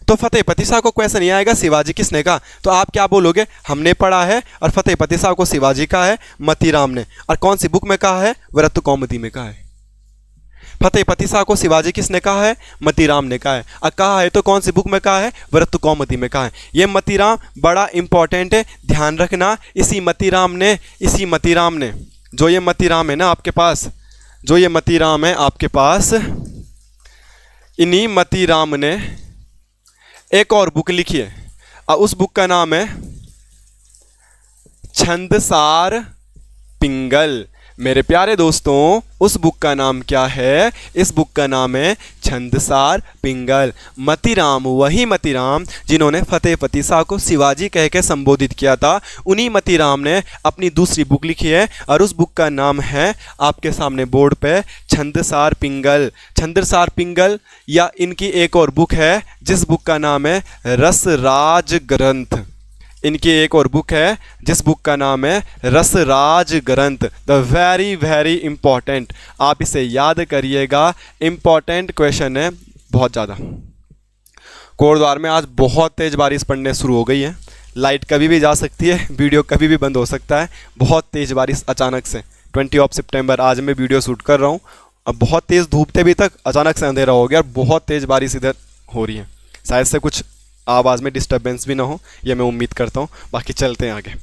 तो फतेहपति शाह को क्वेश्चन ये आएगा शिवाजी किसने कहा, तो आप क्या बोलोगे, हमने पढ़ा है और फतेहपति शाह को शिवाजी कहा है मतीराम ने, और कौन सी बुक में कहा है, व्रत कौमुदी में कहा है। फतेहपति शाह को शिवाजी किसने कहा है, मतीराम ने कहा है, और कहा है तो कौन सी बुक में कहा है, व्रत कौमुदी में कहा है। ये मतीराम बड़ा इंपॉर्टेंट है, ध्यान रखना। इसी मतीराम ने जो ये मतीराम है ना आपके पास, जो ये मतीराम है आपके पास, इन्हीं मतीराम ने एक और बुक लिखी है, और उस बुक का नाम है छंदसार पिंगल। मेरे प्यारे दोस्तों, उस बुक का नाम क्या है, इस बुक का नाम है छंदसार पिंगल। मतीराम, वही मतीराम जिन्होंने फतेहपति शाह को शिवाजी कह के संबोधित किया था, उन्हीं मतीराम ने अपनी दूसरी बुक लिखी है, और उस बुक का नाम है आपके सामने बोर्ड पे छंदसार पिंगल। छंदसार पिंगल, या इनकी एक और बुक है जिस बुक का नाम है रसराज ग्रंथ। इनकी एक और बुक है जिस बुक का नाम है रसराज ग्रंथ। द वेरी वेरी इंपॉर्टेंट, आप इसे याद करिएगा, इंपॉर्टेंट क्वेश्चन है बहुत ज़्यादा। कोटद्वार में आज बहुत तेज़ बारिश पड़ने शुरू हो गई है, लाइट कभी भी जा सकती है, वीडियो कभी भी बंद हो सकता है। बहुत तेज़ बारिश अचानक से 20 सितंबर आज मैं वीडियो शूट कर रहा हूँ, अब बहुत तेज़ धूप थे अभी तक, अचानक से अंधेरा हो गया और बहुत तेज़ बारिश इधर हो रही है। शायद से कुछ आवाज़ में डिस्टर्बेंस भी ना हो, ये मैं उम्मीद करता हूँ। बाकी चलते हैं आगे।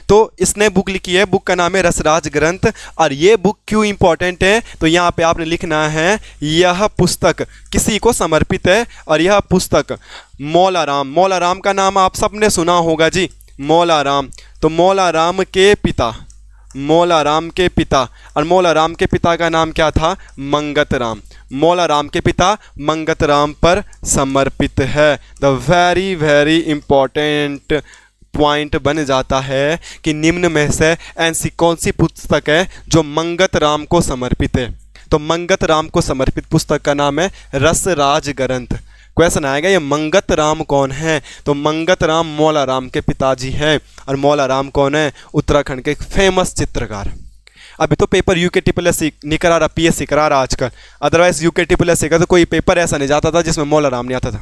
तो इसने बुक लिखी है, बुक का नाम है रसराज ग्रंथ। और ये बुक क्यों इंपॉर्टेंट है, तो यहाँ पे आपने लिखना है यह पुस्तक किसी को समर्पित है, और यह पुस्तक मौला राम, मौला राम का नाम आप सबने सुना होगा जी, मौला राम। तो मौला राम के पिता, मौला राम के पिता, और मौला राम के पिता का नाम क्या था, मंगत राम। मौला राम के पिता मंगत राम पर समर्पित है। The very very important point बन जाता है कि निम्न में से ऐसी कौन सी पुस्तक है जो मंगत राम को समर्पित है। तो मंगत राम को समर्पित पुस्तक का नाम है रसराज ग्रंथ। क्वेश्चन आएगा ये मंगत राम कौन है, तो मंगत राम मौला राम के पिताजी हैं। और मौला राम कौन है, उत्तराखंड के एक फेमस चित्रकार। अभी तो पेपर UKSSC नहीं करा रहा, PSC करा रहा आजकल, अदरवाइज UKSSC का तो कोई पेपर ऐसा नहीं जाता था जिसमें मौला राम नहीं आता था।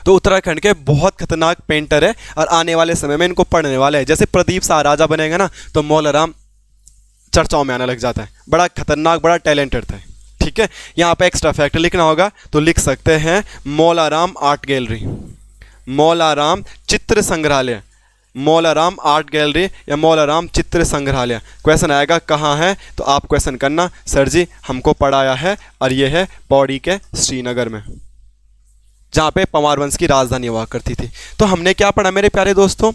तो उत्तराखंड के बहुत खतरनाक पेंटर है, और आने वाले समय में इनको पढ़ने वाले हैं। जैसे प्रदीप शाह राजा बनेगा ना, तो मौला राम चर्चाओं में आने लग जाता है, बड़ा खतरनाक, बड़ा टैलेंटेड था। ठीक है, यहाँ पे एक्स्ट्रा फैक्ट लिखना होगा तो लिख सकते हैं मौला राम आर्ट गैलरी, मौला राम चित्र संग्रहालय, मौला राम आर्ट गैलरी या मौला राम चित्र संग्रहालय। क्वेश्चन आएगा कहाँ है, तो आप क्वेश्चन करना सर जी हमको पढ़ाया है, और ये है पौड़ी के श्रीनगर में, जहाँ पे पंवार वंश की राजधानी हुआ करती थी। तो हमने क्या पढ़ा मेरे प्यारे दोस्तों,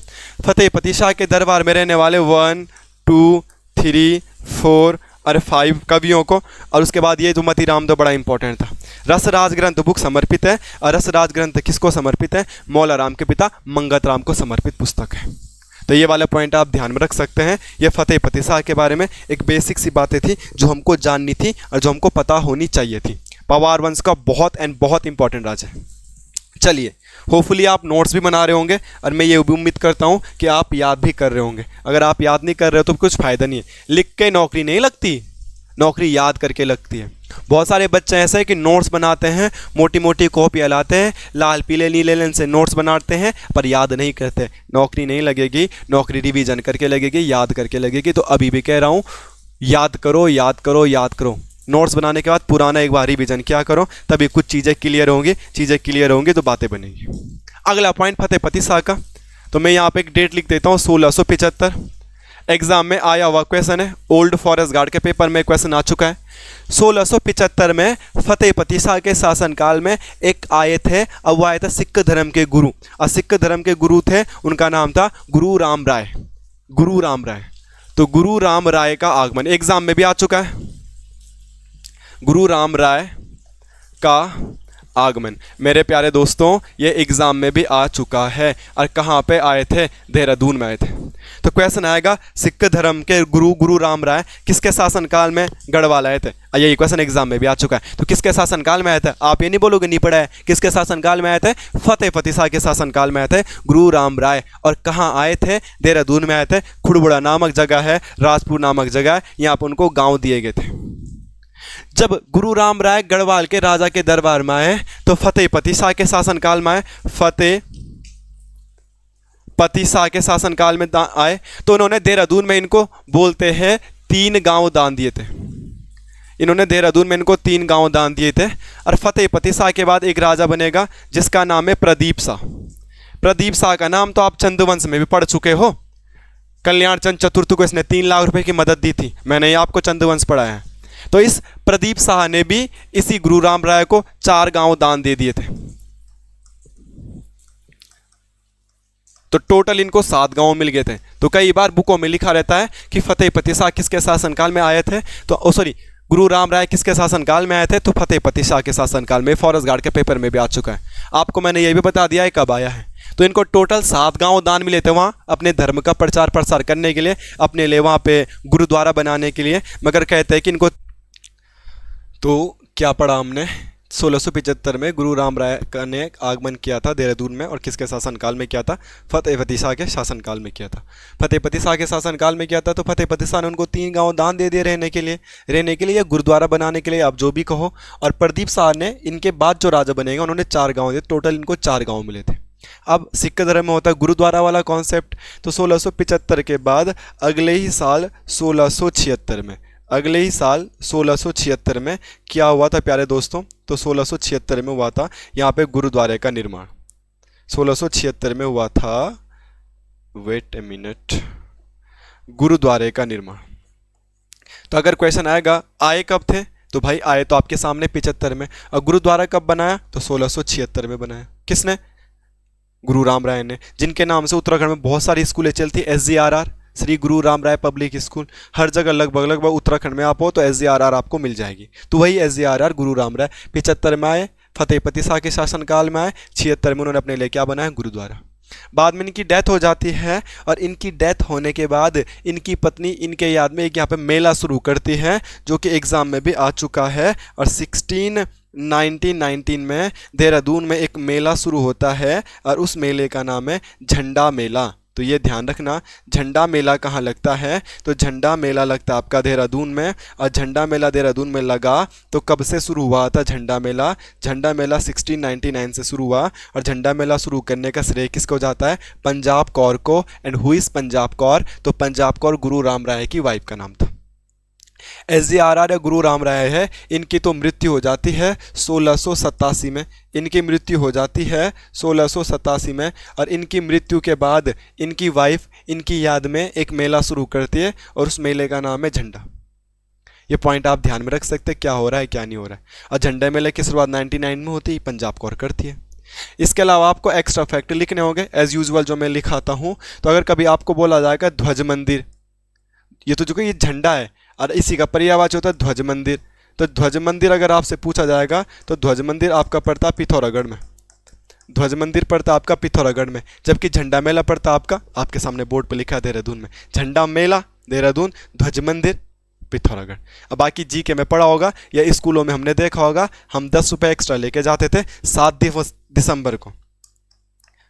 फतेहपति शाह के दरबार में रहने वाले 1, 2, 3, 4 और 5 कवियों को, और उसके बाद ये जो मतीराम तो बड़ा इंपॉर्टेंट था। रसराज ग्रंथ बुक समर्पित है, और रसराज ग्रंथ किसको समर्पित है, मौला राम के पिता मंगत राम को समर्पित पुस्तक है। तो ये वाला पॉइंट आप ध्यान में रख सकते हैं। ये फतेहपति शाह के बारे में एक बेसिक सी बातें थी जो हमको जाननी थी और जो हमको पता होनी चाहिए थी। पंवार वंश का बहुत इंपॉर्टेंट राजा है। चलिए, होपफुली आप नोट्स भी बना रहे होंगे, और मैं ये भी उम्मीद करता हूँ कि आप याद भी कर रहे होंगे। अगर आप याद नहीं कर रहे हो तो कुछ फ़ायदा नहीं है, लिख के नौकरी नहीं लगती, नौकरी याद करके लगती है। बहुत सारे बच्चे ऐसे हैं कि नोट्स बनाते हैं, मोटी मोटी कॉपियाँ लाते हैं, लाल पीले नीले लेन से नोट्स बनाते हैं, पर याद नहीं करते। नौकरी नहीं लगेगी, नौकरी रिवीजन करके लगेगी, याद करके लगेगी। तो अभी भी कह रहा हूँ, याद करो, याद करो, याद करो। नोट्स बनाने के बाद पुराना एक बार रिवीजन क्या करो, तभी कुछ चीज़ें क्लियर होंगी, चीज़ें क्लियर होंगी तो बातें बनेंगी। अगला पॉइंट फतेहपति शाह का, तो मैं यहाँ पे एक डेट लिख देता हूँ 1675। एग्जाम में आया हुआ क्वेश्चन है, ओल्ड फॉरेस्ट गार्ड के पेपर में क्वेश्चन आ चुका है। 1675 में फतेहपति शाह के शासनकाल में एक आए थे, अब वो आए थे सिख धर्म के गुरु, और सिख धर्म के गुरु थे, उनका नाम था गुरु राम राय। गुरु राम राय, तो गुरु राम राय का आगमन एग्जाम में भी आ चुका है। गुरु राम राय का आगमन मेरे प्यारे दोस्तों ये एग्ज़ाम में भी आ चुका है। और कहाँ पे आए थे, देहरादून में आए थे। तो क्वेश्चन आएगा सिख धर्म के गुरु गुरु राम राय किसके शासनकाल में गढ़वाल आए थे। यही क्वेश्चन एग्जाम में भी आ चुका है। तो किसके शासनकाल में आए थे, आप ये नहीं बोलोगे नहीं पढ़ा है, किसके शासनकाल में आए थे, फतेह पति शाह के शासनकाल में आए थे गुरु राम राय। और कहाँ आए थे, देहरादून में आए थे। खुड़बुड़ा नामक जगह है, राजपुर नामक जगह है, यहाँ पर उनको गाँव दिए गए थे। जब गुरु राम राय गढ़वाल के राजा के दरबार में आए तो फतेह पति शाह के शासनकाल में आए, फतेह पति शाह के शासनकाल में आए तो उन्होंने देहरादून में इनको बोलते हैं 3 गांव दान दिए थे। इन्होंने देहरादून में इनको 3 गांव दान दिए थे। और फतेह पति शाह के बाद एक राजा बनेगा जिसका नाम है प्रदीप शाह। प्रदीप शाह का नाम तो आप चंद्रवंश में भी पढ़ चुके हो। कल्याण चंद चतुर्थ को इसने 3 लाख रुपए की मदद दी थी, मैंने ये आपको चंद्रवंश पढ़ाया है। तो इस प्रदीप शाह ने भी इसी गुरु राम राय को 4 गांव दान दे दिए थे। तो टोटल इनको 7 गांव मिल गए थे। तो कई बार बुकों में लिखा रहता है कि फतेह पति शाह किसके शासनकाल में आए थे, तो सॉरी गुरु राम राय किसके शासनकाल में आए थे, तो फतेह पति शाह के शासनकाल में। फॉरेस्ट गार्ड के पेपर में भी आ चुका है। आपको मैंने ये भी बता दिया है कब आया है। तो इनको टोटल 7 गांव दान मिले थे वहाँ अपने धर्म का प्रचार प्रसार करने के लिए, अपने लिए वहाँ पे गुरुद्वारा बनाने के लिए। मगर कहते हैं कि इनको, तो क्या पढ़ा हमने, 1675 में गुरु राम राय ने आगमन किया था देहरादून में। और किसके शासनकाल में किया था, फतेह पति शाह के शासनकाल में किया था। फतेह पति शाह के शासनकाल में किया था। तो फतेह पति शाह ने उनको 3 गांव दान दे दिए रहने के लिए या गुरुद्वारा बनाने के लिए, आप जो भी कहो। और प्रदीप शाह ने इनके बाद जो राजा बनेगा उन्होंने 4 गाँव दिए। टोटल इनको 4 गाँव मिले थे। अब सिख धर्म में होता है गुरुद्वारा वाला कॉन्सेप्ट। तो 1675 के बाद अगले ही साल 1676 में क्या हुआ था प्यारे दोस्तों, तो 1676 में हुआ था यहाँ पे गुरुद्वारे का निर्माण। 1676 में हुआ था, वेट ए मिनट, गुरुद्वारे का निर्माण। तो अगर क्वेश्चन आएगा आए कब थे, तो भाई आए तो आपके सामने 75 में। और गुरुद्वारा कब बनाया, तो 1676 में बनाया। किसने, गुरु राम राय ने, जिनके नाम से उत्तराखंड में बहुत सारी स्कूलें चलती। SGRR, श्री गुरु राम राय पब्लिक स्कूल, हर जगह लगभग उत्तराखंड में आप हो तो SGRR आपको मिल जाएगी। तो वही SGRR गुरु राम राय 75 में आए, फतेह पति शाह के शासनकाल में आए। 76 में उन्होंने अपने लिए क्या बनाया, गुरुद्वारा। बाद में इनकी डेथ हो जाती है। और इनकी डेथ होने के बाद इनकी पत्नी इनके याद में एक यहाँ पे मेला शुरू करती है, जो कि एग्जाम में भी आ चुका है। और 1919 में देहरादून में एक मेला शुरू होता है और उस मेले का नाम है झंडा मेला। तो ये ध्यान रखना, झंडा मेला कहाँ लगता है, तो झंडा मेला लगता है आपका देहरादून में। और झंडा मेला देहरादून में लगा तो कब से शुरू हुआ था झंडा मेला, झंडा मेला 1699 से शुरू हुआ। और झंडा मेला शुरू करने का श्रेय किसको जाता है, पंजाब कौर को। And who is Punjab Kaur, तो पंजाब कौर गुरु राम राय की वाइफ का नाम था। SGRR गुरु राम राय है, इनकी तो मृत्यु हो जाती है 1687 में। इनकी मृत्यु हो जाती है 1687 में। और इनकी मृत्यु के बाद इनकी वाइफ इनकी याद में एक मेला शुरू करती है और उस मेले का नाम है झंडा। ये पॉइंट आप ध्यान में रख सकते हैं, क्या हो रहा है क्या नहीं हो रहा है। और झंडा मेले की शुरुआत 99 में होती है, पंजाब कौर करती है। इसके अलावा आपको एक्स्ट्रा फैक्ट लिखने होंगे एज यूजुअल जो मैं लिखाता हूँ। तो अगर कभी आपको बोला जाएगा ध्वज मंदिर, ये तो जो कि ये झंडा है और इसी का पर्यायवाची होता है ध्वज मंदिर। तो ध्वज मंदिर अगर आपसे पूछा जाएगा तो ध्वज मंदिर आपका पड़ता है पिथौरागढ़ में। ध्वज मंदिर पड़ता आपका पिथौरागढ़ में, जबकि झंडा मेला पड़ता आपका, आपके सामने बोर्ड पे लिखा है देहरादून में। झंडा मेला देहरादून, ध्वज मंदिर पिथौरागढ़। अब बाकी GK में पढ़ा होगा या स्कूलों में हमने देखा होगा, हम 10 रुपये एक्स्ट्रा लेके जाते थे 7 दिसंबर को।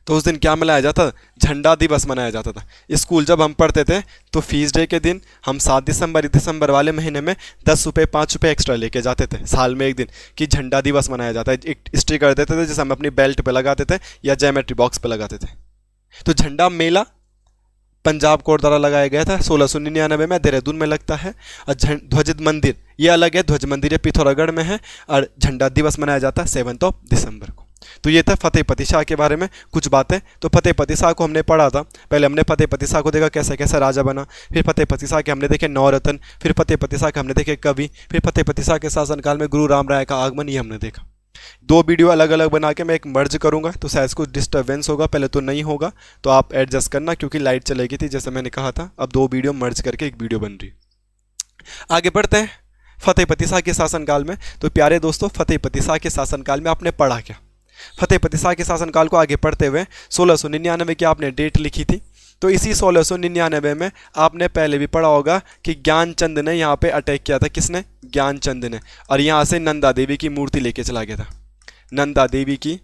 तो उस दिन क्या मनाया जाता था, झंडा दिवस मनाया जाता था। स्कूल जब हम पढ़ते थे तो फीस डे के दिन हम 7 दिसंबर वाले महीने में 10 रुपये 5 रुपये एक्स्ट्रा लेके जाते थे साल में एक दिन, कि झंडा दिवस मनाया जाता है। एक स्टिकर देते थे जिसे हम अपनी बेल्ट पे लगाते थे या ज्योमेट्री बॉक्स पे लगाते थे। तो झंडा मेला पंजाब कौर द्वारा लगाया गया था 1699 में, देहरादून में लगता है। और ध्वज मंदिर ये अलग है, ध्वज मंदिर ये पिथौरागढ़ में है। और झंडा दिवस मनाया जाता है 7 दिसंबर को। तो ये था फतेह पति शाह के बारे में कुछ बातें। तो फतेह पति शाह को हमने पढ़ा था, पहले हमने फतेह पति शाह को देखा कैसे कैसे राजा बना, फिर फतेह पति शाह के हमने देखे नवरत्न, फिर फतेह पति शाह के हमने देखे कवि, फिर फतेह पति शाह के शासनकाल में गुरु राम राय का आगमन, ये हमने देखा। 2 वीडियो अलग अलग बना के मैं एक मर्ज करूंगा, तो शायद कुछ डिस्टर्बेंस होगा, पहले तो नहीं होगा, तो आप एडजस्ट करना क्योंकि लाइट चलेगी थी जैसे मैंने कहा था। अब 2 वीडियो मर्ज करके एक वीडियो बन रही। आगे बढ़ते हैं फतेह पति शाह के शासनकाल में। तो प्यारे दोस्तों, फतेह पति शाह के शासनकाल में आपने पढ़ा क्या, फतेह पति शाह के शासनकाल को आगे पढ़ते हुए 1699 की आपने डेट लिखी थी। तो इसी 1699 में आपने पहले भी पढ़ा होगा कि ज्ञानचंद ने यहाँ पे अटैक किया था। किसने? ज्ञानचंद ने। और यहाँ से नंदा देवी की मूर्ति लेके चला गया था, नंदा देवी की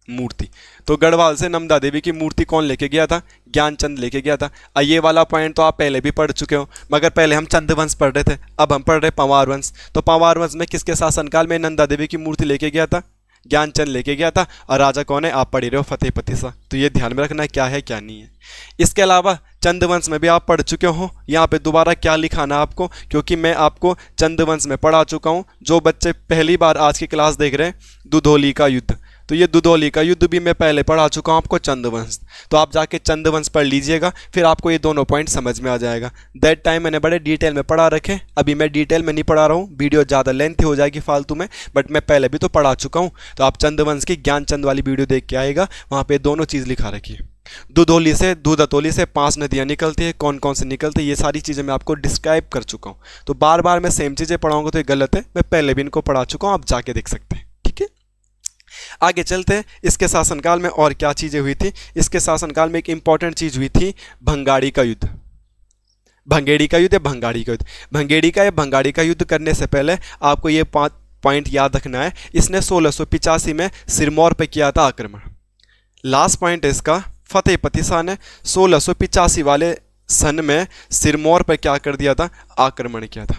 मूर्ति। तो गढ़वाल से नंदा देवी की मूर्ति कौन लेके गया था? ज्ञानचंद लेके गया था। ये वाला पॉइंट तो आप पहले भी पढ़ चुके हो, मगर पहले हम चंदवंश पढ़ रहे थे, अब हम पढ़ रहे पंवार वंश। तो पंवार वंश में किसके शासनकाल में नंदा देवी की मूर्ति लेके गया था? ज्ञानचंद लेके गया था। और राजा कौन है? आप पढ़ रहे हो फतेह पतीसा। तो ये ध्यान में रखना है क्या है क्या नहीं है। इसके अलावा चंदवंश में भी आप पढ़ चुके हो, यहाँ पे दोबारा क्या लिखाना है आपको, क्योंकि मैं आपको चंदवंश में पढ़ा चुका हूँ। जो बच्चे पहली बार आज की क्लास देख रहे हैं, दुधौली का युद्ध, तो ये दुधौली का युद्ध भी मैं पहले पढ़ा चुका हूँ आपको चंदवंश। तो आप जाके चंदवंश पढ़ लीजिएगा, फिर आपको ये दोनों पॉइंट समझ में आ जाएगा। दैट टाइम मैंने बड़े डिटेल में पढ़ा रखे, अभी मैं डिटेल में नहीं पढ़ा रहा हूँ, वीडियो ज़्यादा लेंथी हो जाएगी फालतू में, बट मैं पहले भी तो पढ़ा चुका हूँ। तो आप चंदवंश की ज्ञानचंद वाली वीडियो देख के आएगा, वहाँ पर दोनों चीज़ लिखा रखी है। दुधौली से, दूधतौली से 5 नदियाँ निकलती है, कौन कौन से निकलती है, ये सारी चीज़ें मैं आपको डिस्क्राइब कर चुका हूँ। तो बार बार मैं सेम चीज़ें पढ़ाऊँगा तो ये गलत है, मैं पहले भी इनको पढ़ा चुका हूँ, आप जाके देख सकते हैं। ठीक है, आगे चलते हैं। इसके शासनकाल में और क्या चीज़ें हुई थी? इसके शासनकाल में एक इंपॉर्टेंट चीज़ हुई थी, भंगाड़ी का युद्ध। भंगेड़ी का युद्ध या भंगाड़ी का युद्ध। भंगेड़ी का या भंगाड़ी का युद्ध करने से पहले आपको ये 5 पॉइंट याद रखना है। इसने 1685 में सिरमौर पर किया था आक्रमण। लास्ट पॉइंट है इसका, फतेह पतीसा ने 1685 वाले सन में सिरमौर पर क्या कर दिया था? आक्रमण किया था।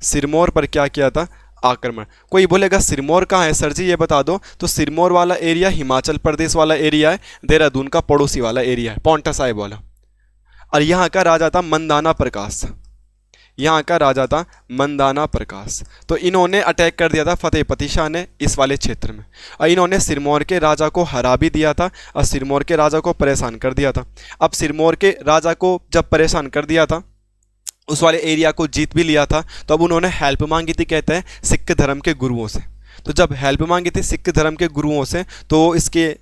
सिरमौर पर क्या किया था? आक्रमण। कोई बोलेगा सिरमौर कहाँ है सर जी, ये बता दो। तो सिरमौर वाला एरिया हिमाचल प्रदेश वाला एरिया है, देहरादून का पड़ोसी वाला एरिया है, पौंटा साहिब वाला। और यहाँ का राजा था मंदाना प्रकाश, यहाँ का राजा था मंदाना प्रकाश। तो इन्होंने अटैक कर दिया था फतेह पतीसा ने इस वाले क्षेत्र में, और इन्होंने सिरमौर के राजा को हरा भी दिया था और सिरमौर के राजा को परेशान कर दिया था। अब सिरमौर के राजा को जब परेशान कर दिया था, उस वाले एरिया को जीत भी लिया था, तो अब उन्होंने हेल्प मांगी थी, कहते हैं सिख धर्म के गुरुओं से। तो जब हेल्प मांगी थी सिख धर्म के गुरुओं से, तो इसके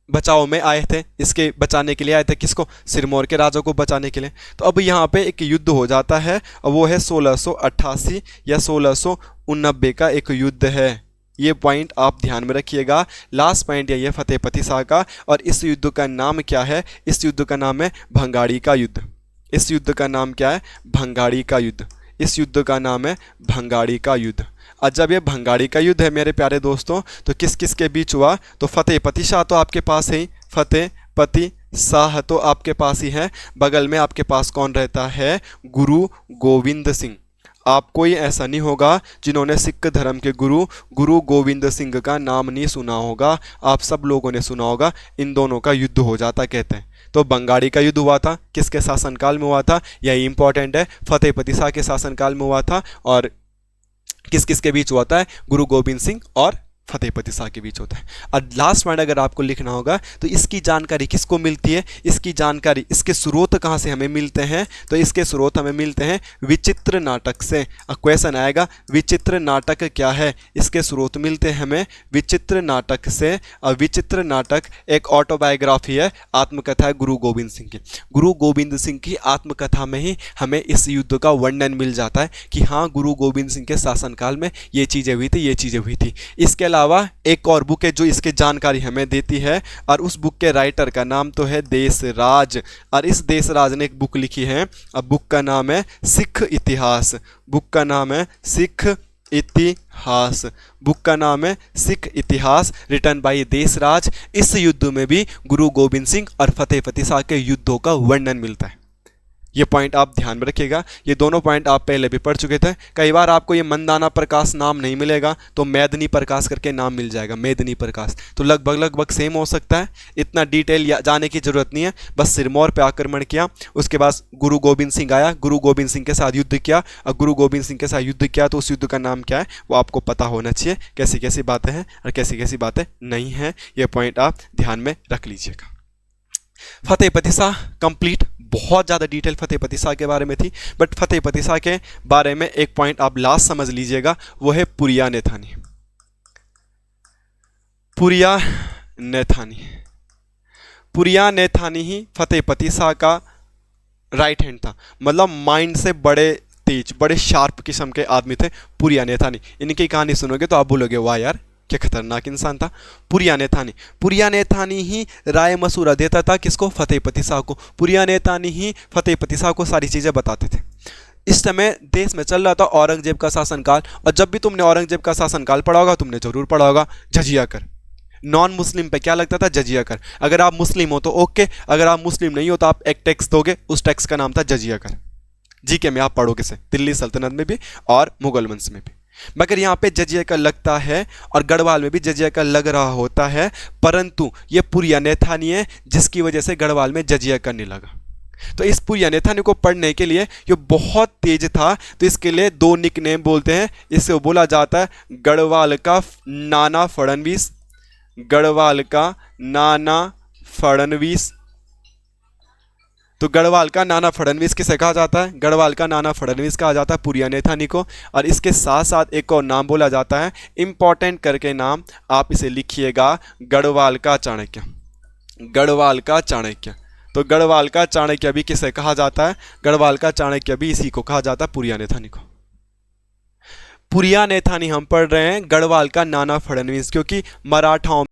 बचाव में आए थे, इसके बचाने के लिए आए थे। किसको? सिरमौर के राजा को बचाने के लिए। तो अब यहाँ पे एक युद्ध हो जाता है, और वो है 1688 या 1689 का एक युद्ध है। ये पॉइंट आप ध्यान में रखिएगा। लास्ट पॉइंट यही है फतेह पतीसा का, और इस युद्ध का नाम क्या है? इस युद्ध का नाम है भंगाड़ी का युद्ध। इस युद्ध का नाम क्या है? भंगाड़ी का युद्ध। इस युद्ध का नाम है भंगाड़ी का युद्ध। और जब ये भंगाड़ी का युद्ध है मेरे प्यारे दोस्तों, तो किस किस के बीच हुआ? तो फतेह पतीसा तो आपके पास है ही, फतेह पतीसा तो आपके पास ही है। बगल में आपके पास कौन रहता है? गुरु गोविंद सिंह। आप कोई ऐसा नहीं होगा जिन्होंने सिख धर्म के गुरु गोविंद सिंह का नाम नहीं सुना होगा। आप सब लोगों ने सुना होगा। इन दोनों का युद्ध हो जाता कहते हैं। तो भंगाड़ी का युद्ध हुआ था, किसके शासनकाल में हुआ था? यही इंपॉर्टेंट है, फतेह पतीसा के शासनकाल में हुआ था। और किस किस के बीच हुआ था? गुरु गोविंद सिंह और फतेह पतीसा के बीच होता है। और लास्ट पॉइंट अगर आपको लिखना होगा, तो इसकी जानकारी किसको मिलती है? इसकी जानकारी, इसके स्रोत कहाँ से हमें मिलते हैं? तो इसके स्रोत हमें मिलते हैं विचित्र नाटक से। क्वेश्चन आएगा विचित्र नाटक क्या है? इसके स्रोत मिलते हैं हमें विचित्र नाटक से। और विचित्र नाटक एक ऑटोबायोग्राफी है, आत्मकथा है गुरु गोविंद सिंह की। गुरु गोविंद सिंह की आत्मकथा में ही हमें इस युद्ध का वर्णन मिल जाता है कि हाँ, गुरु गोविंद सिंह के शासनकाल में ये चीज़ें हुई थी, ये चीज़ें हुई थी। इसके अलावा एक और बुक है जो इसकी जानकारी हमें देती है, और उस बुक के राइटर का नाम तो है देशराज। और इस देशराज ने एक बुक लिखी है, अब बुक का नाम है सिख इतिहास। बुक का नाम है सिख इतिहास। बुक का नाम है सिख इतिहास, रिटन बाय देशराज। इस युद्ध में भी गुरु गोविंद सिंह और फतेह पतीसा के युद्धों का वर्णन मिलता है। ये पॉइंट आप ध्यान में रखिएगा। ये दोनों पॉइंट आप पहले भी पढ़ चुके थे। कई बार आपको ये मंदाना प्रकाश नाम नहीं मिलेगा, तो मेदनी प्रकाश करके नाम मिल जाएगा, मेदनी प्रकाश। तो लगभग सेम हो सकता है, इतना डिटेल जाने की जरूरत नहीं है। बस सिरमौर पे आक्रमण किया, उसके बाद गुरु गोविंद सिंह आया, गुरु गोविंद सिंह के साथ युद्ध किया, और गुरु गोविंद सिंह के साथ युद्ध किया तो उस युद्ध का नाम क्या है वो आपको पता होना चाहिए। कैसी कैसी बातें हैं और कैसी कैसी बातें नहीं हैं, ये पॉइंट आप ध्यान में रख लीजिएगा। फतेह पतीसा कंप्लीट। बहुत ज़्यादा डिटेल फतेह पतीसा के बारे में थी, बट फतेह पतीसा के बारे में एक पॉइंट आप लास्ट समझ लीजिएगा, वो है पुरिया नेथानी। पुरिया नेथानी, पुरिया नेथानी ही फतेह पतीसा का राइट हैंड था। मतलब माइंड से बड़े तेज, बड़े शार्प किस्म के आदमी थे पुरिया नेथानी। इनकी कहानी सुनोगे तो आप बोलोगे वाह यार, क्या खतरनाक इंसान था। पुरियाने थानी, पुरियाने थानी ही राय मशूरा देता था किसको, फतेहपति शाह को। पुरियाने थानी ही फतेहपति शाह को सारी चीज़ें बताते थे। इस समय देश में चल रहा था औरंगजेब का शासनकाल, और जब भी तुमने औरंगजेब का शासनकाल पढ़ा होगा तुमने जरूर पढ़ा होगा जजिया कर। नॉन मुस्लिम पे क्या लगता था, जजिया कर। अगर आप मुस्लिम हो तो ओके, अगर आप मुस्लिम नहीं हो तो आप एक टैक्स दोगे, उस टैक्स का नाम था जजिया कर। जीके में आप पढ़ोगे से, दिल्ली सल्तनत में भी और मुगल वंश में भी। मगर यहाँ पे जजिया कर लगता है और गढ़वाल में भी जजिया कर लग रहा होता है, परंतु ये पुरियाने थानी है जिसकी वजह से गढ़वाल में जजिया कर नहीं लगा। तो इस पुरियाने थानी को पढ़ने के लिए ये बहुत तेज था, तो इसके लिए दो निकनेम बोलते हैं। इसे बोला जाता है गढ़वाल का नाना फड़नवीस, गढ़वाल का नाना फड़नवीस। तो गढ़वाल का नाना फड़नवीस किसे कहा जाता है, गढ़वाल का नाना फड़नवीस कहा जाता है पुरियाने थानी को। और इसके साथ साथ एक और नाम बोला जाता है, इंपॉर्टेंट करके नाम आप इसे लिखिएगा, गढ़वाल का चाणक्य, गढ़वाल का चाणक्य। तो गढ़वाल का चाणक्य भी किसे कहा जाता है, गढ़वाल का चाणक्य भी इसी को कहा जाता है, पुरियाने थानी को। पुरियाने थानी हम पढ़ रहे हैं गढ़वाल का नाना फड़नवीस, क्योंकि मराठाओं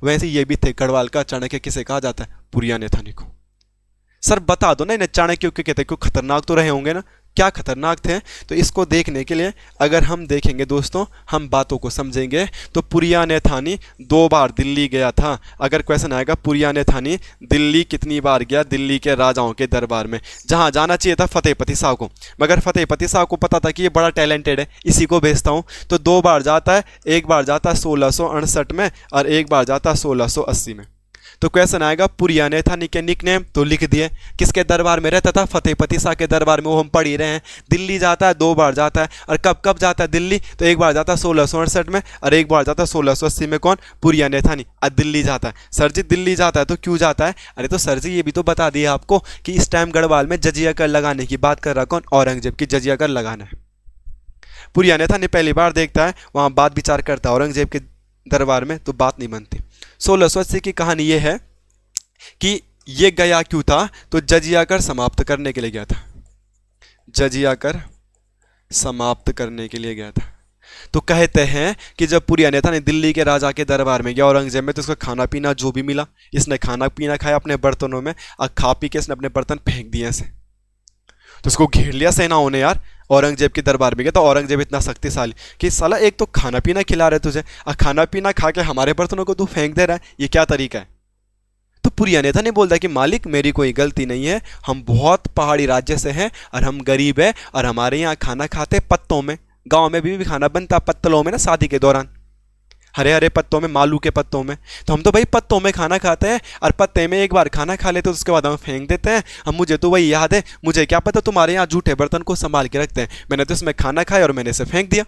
वैसे ये भी थे। गढ़वाल का चाणक्य किसे कहा जाता है, पुरियाने थानी को। सर बता दो ना इन्हें चाणक्य क्यों कहते हैं, क्यों खतरनाक तो रहे होंगे ना, क्या खतरनाक थे। तो इसको देखने के लिए अगर हम देखेंगे दोस्तों, हम बातों को समझेंगे, तो पुरियाने थानी 2 बार दिल्ली गया था। अगर क्वेश्चन आएगा पुरियाने थानी दिल्ली कितनी बार गया, दिल्ली के राजाओं के दरबार में, जहां जाना चाहिए था फतेहपति शाह को, मगर फतेहपति शाह को पता था कि ये बड़ा टैलेंटेड है, इसी को भेजता हूं। तो 2 बार जाता है, एक बार जाता है 1668 में और एक बार जाता है 1680 में। तो क्वेश्चन आएगा पुरियाने थानी के निकनेम, तो लिख दिए। किसके दरबार में रहता था, फतेहपति शाह के दरबार में, वो हम पढ़ ही रहे हैं। दिल्ली जाता है 2 बार जाता है, और कब कब जाता है दिल्ली, तो एक बार जाता है 1668 में और एक बार जाता है 1680 में। कौन, पुरियाने थानी। और दिल्ली जाता है। सर जी दिल्ली जाता है तो क्यों जाता है, अरे तो सर जी ये भी तो बता दिया आपको कि इस टाइम गढ़वाल में जजिया कर लगाने की बात कर रहा कौन, औरंगजेब की जजिया कर लगाना है। पुरियाने थानी पहली बार देखता है, वहाँ बात विचार करता है औरंगजेब के दरबार में, तो बात नहीं बनती। 1680 की कहानी ये है कि ये गया क्यों था, तो जजिया कर समाप्त करने के लिए गया था, जजिया कर समाप्त करने के लिए गया था। तो कहते हैं कि जब पुरियाने थानी दिल्ली के राजा के दरबार में गया औरंगजेब में, तो उसको खाना पीना जो भी मिला, इसने खाना पीना खाया अपने बर्तनों में, और खा पी के इसने अपने बर्तन फेंक दिए ऐसे। तो उसको घेर लिया सेनाओं ने यार, औरंगजेब के दरबार में गया। तो औरंगजेब इतना शक्तिशाली कि साला एक तो खाना पीना खिला रहे तुझे, और खाना पीना खा के हमारे बर्तनों को तू फेंक दे रहा है, ये क्या तरीका है। तो पुरियाने थानी बोलता है कि मालिक मेरी कोई गलती नहीं है, हम बहुत पहाड़ी राज्य से हैं और हम गरीब है, और हमारे यहाँ खाना खाते पत्तों में, गांव में भी खाना बनता पत्तलों में ना, शादी के दौरान हरे हरे पत्तों में, मालू के पत्तों में। तो हम तो भाई पत्तों में खाना खाते हैं, और पत्ते में एक बार खाना खा लेते तो उसके बाद हम फेंक देते हैं। हम, मुझे तो वही याद है, मुझे क्या पता तुम्हारे यहाँ जूठे बर्तन को संभाल के रखते हैं, मैंने तो इसमें खाना खाया और मैंने इसे फेंक दिया।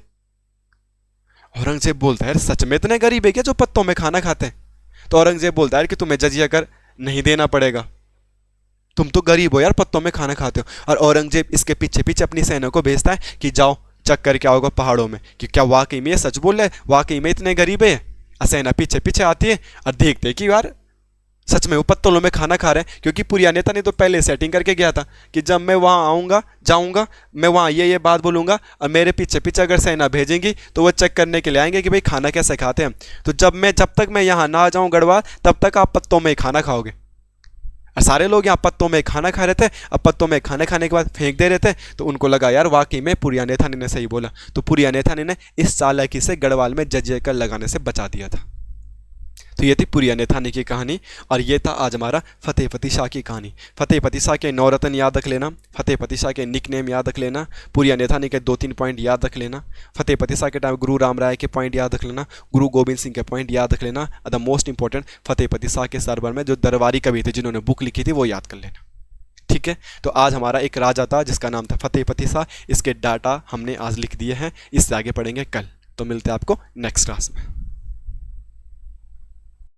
औरंगजेब बोलता है सच में इतने गरीब है क्या जो पत्तों में खाना खाते हैं। तो औरंगजेब बोलता है कि तुम्हें जजिया कर नहीं देना पड़ेगा, तुम तो गरीब हो यार, पत्तों में खाना खाते हो। और औरंगजेब इसके पीछे पीछे अपनी सेना को भेजता है कि जाओ चेक करके आओगे पहाड़ों में कि क्या वाकई में ये सच बोल रहे, वाकई में इतने गरीब है। सेना पीछे पीछे आती है और देखते हैं कि यार सच में वो पत्तलों में खाना खा रहे हैं, क्योंकि पुरियाने थानी तो पहले सेटिंग करके गया था कि जब मैं वहाँ आऊँगा जाऊँगा, मैं वहाँ ये बात बोलूँगा, और मेरे पीछे पीछे अगर सेना भेजेंगी तो वो चेक करने के लिए आएंगे कि भाई खाना कैसे खाते हैं। तो जब तक मैं यहाँ ना आ जाऊँ गढ़वाल, तब तक आप पत्तों में ही खाना खाओगे। और सारे लोग यहाँ पत्तों में खाना खा रहे थे, अब पत्तों में खाना खाने के बाद फेंक दे रहे थे। तो उनको लगा यार वाकई में पुरियाने थानी ने सही बोला। तो पुरियाने थानी ने इस चालाकी से गढ़वाल में जजिया कर लगाने से बचा दिया था। तो ये थी पुरियाने थानी की कहानी, और ये था आज हमारा फतेहपति शाह की कहानी। फतेहपति शाह के नौरत्न याद रख लेना, फतेहपति शाह के निकनेम याद रख लेना, पुरियाने थानी के 2-3 पॉइंट याद रख लेना, फतेहपति शाह के टाइम गुरु राम राय के पॉइंट याद रख लेना, गुरु गोविंद सिंह के पॉइंट याद रख लेना, और the most important Fatehpati Shah के दरबार में जो दरबारी कवि थे जिन्होंने बुक लिखी थी वो याद कर लेना। ठीक है, तो आज हमारा एक राजा था जिसका नाम था फतेहपति शाह, इसके डाटा हमने आज लिख दिए हैं, इससे आगे पढ़ेंगे कल। तो मिलते हैं आपको नेक्स्ट क्लास में।